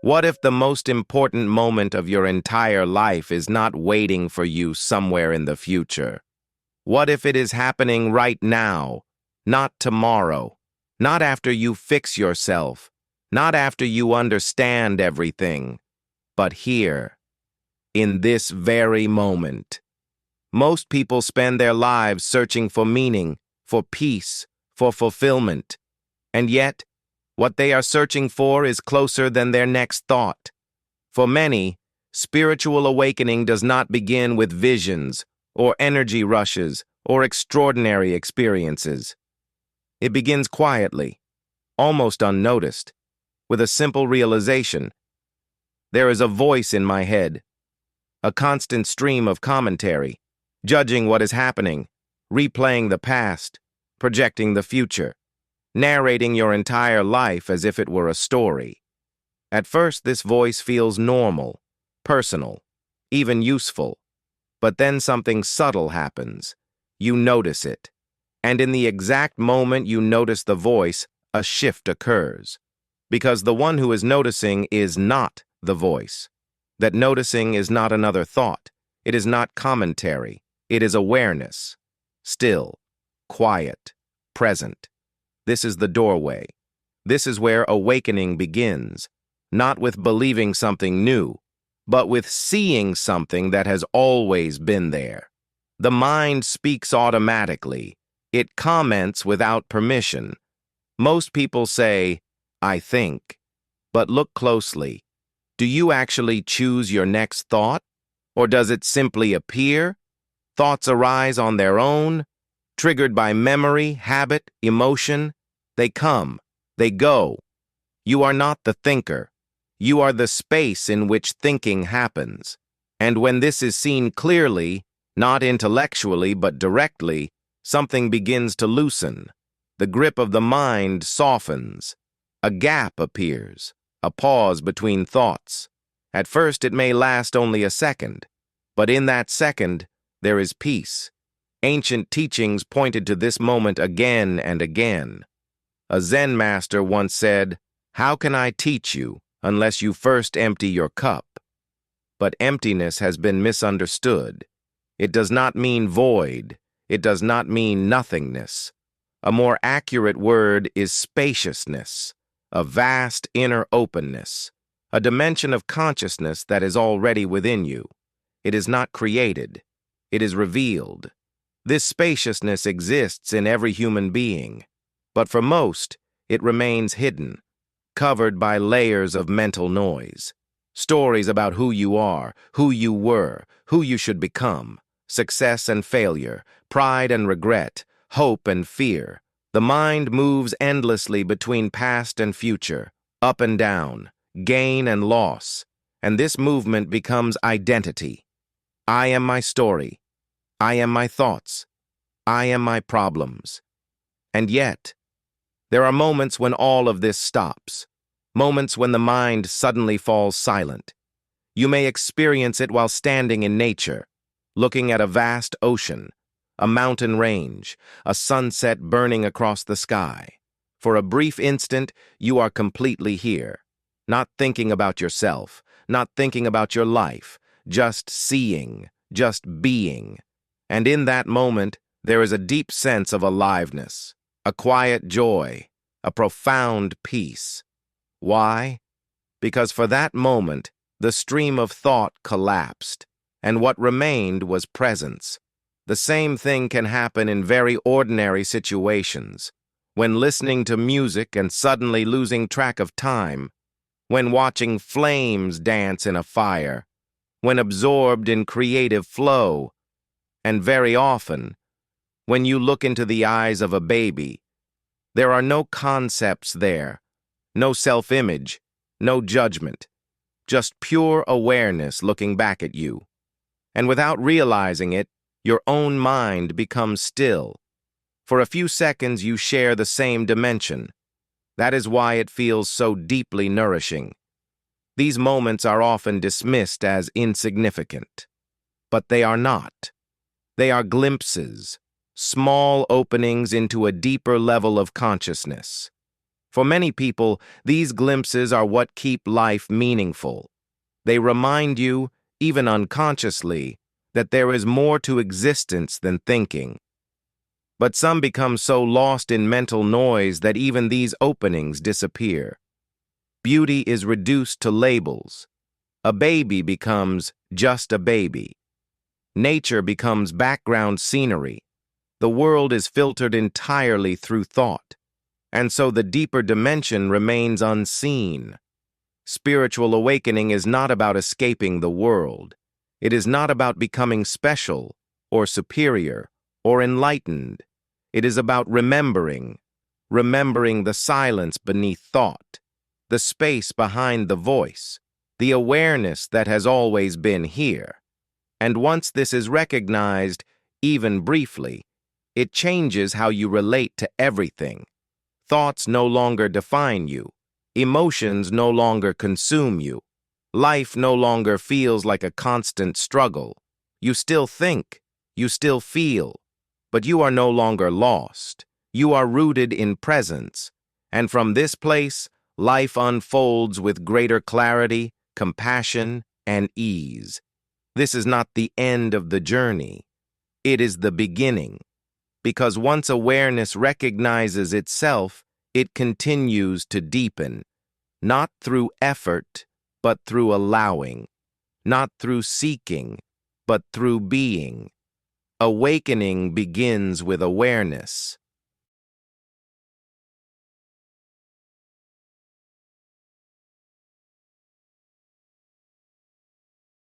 What if the most important moment of your entire life is not waiting for you somewhere in the future? What if it is happening right now, not tomorrow, not after you fix yourself, not after you understand everything, but here, in this very moment? Most people spend their lives searching for meaning, for peace, for fulfillment, and yet, what they are searching for is closer than their next thought. For many, spiritual awakening does not begin with visions, or energy rushes, or extraordinary experiences. It begins quietly, almost unnoticed, with a simple realization. There is a voice in my head, a constant stream of commentary, judging what is happening, replaying the past, projecting the future, narrating your entire life as if it were a story. At first, this voice feels normal, personal, even useful. But then something subtle happens. You notice it. And in the exact moment you notice the voice, a shift occurs. Because the one who is noticing is not the voice. That noticing is not another thought. It is not commentary. It is awareness. Still, quiet, present. This is the doorway. This is where awakening begins, not with believing something new, but with seeing something that has always been there. The mind speaks automatically. It comments without permission. Most people say, "I think," but look closely. Do you actually choose your next thought? Or does it simply appear? Thoughts arise on their own, triggered by memory, habit, emotion. They come, they go. You are not the thinker. You are the space in which thinking happens. And when this is seen clearly, not intellectually but directly, something begins to loosen. The grip of the mind softens. A gap appears, a pause between thoughts. At first it may last only a second, but in that second, there is peace. Ancient teachings pointed to this moment again and again. A Zen master once said, "How can I teach you unless you first empty your cup?" But emptiness has been misunderstood. It does not mean void. It does not mean nothingness. A more accurate word is spaciousness, a vast inner openness, a dimension of consciousness that is already within you. It is not created. It is revealed. This spaciousness exists in every human being, but for most, it remains hidden, covered by layers of mental noise. Stories about who you are, who you were, who you should become, success and failure, pride and regret, hope and fear. The mind moves endlessly between past and future, up and down, gain and loss, and this movement becomes identity. I am my story. I am my thoughts. I am my problems. And yet, there are moments when all of this stops, moments when the mind suddenly falls silent. You may experience it while standing in nature, looking at a vast ocean, a mountain range, a sunset burning across the sky. For a brief instant, you are completely here, not thinking about yourself, not thinking about your life, just seeing, just being. And in that moment, there is a deep sense of aliveness, a quiet joy, a profound peace. Why? Because for that moment, the stream of thought collapsed, and what remained was presence. The same thing can happen in very ordinary situations, when listening to music and suddenly losing track of time, when watching flames dance in a fire, when absorbed in creative flow, and very often, when you look into the eyes of a baby. There are no concepts there, no self-image, no judgment, just pure awareness looking back at you. And without realizing it, your own mind becomes still. For a few seconds you share the same dimension. That is why it feels so deeply nourishing. These moments are often dismissed as insignificant, but they are not. They are glimpses, small openings into a deeper level of consciousness. For many people, these glimpses are what keep life meaningful. They remind you, even unconsciously, that there is more to existence than thinking. But some become so lost in mental noise that even these openings disappear. Beauty is reduced to labels. A baby becomes just a baby. Nature becomes background scenery. The world is filtered entirely through thought, and so the deeper dimension remains unseen. Spiritual awakening is not about escaping the world. It is not about becoming special, or superior, or enlightened. It is about remembering the silence beneath thought, the space behind the voice, the awareness that has always been here. And once this is recognized, even briefly, it changes how you relate to everything. Thoughts no longer define you. Emotions no longer consume you. Life no longer feels like a constant struggle. You still think, you still feel, but you are no longer lost. You are rooted in presence. And from this place, life unfolds with greater clarity, compassion, and ease. This is not the end of the journey. It is the beginning. Because once awareness recognizes itself, it continues to deepen, not through effort, but through allowing, not through seeking, but through being. Awakening begins with awareness.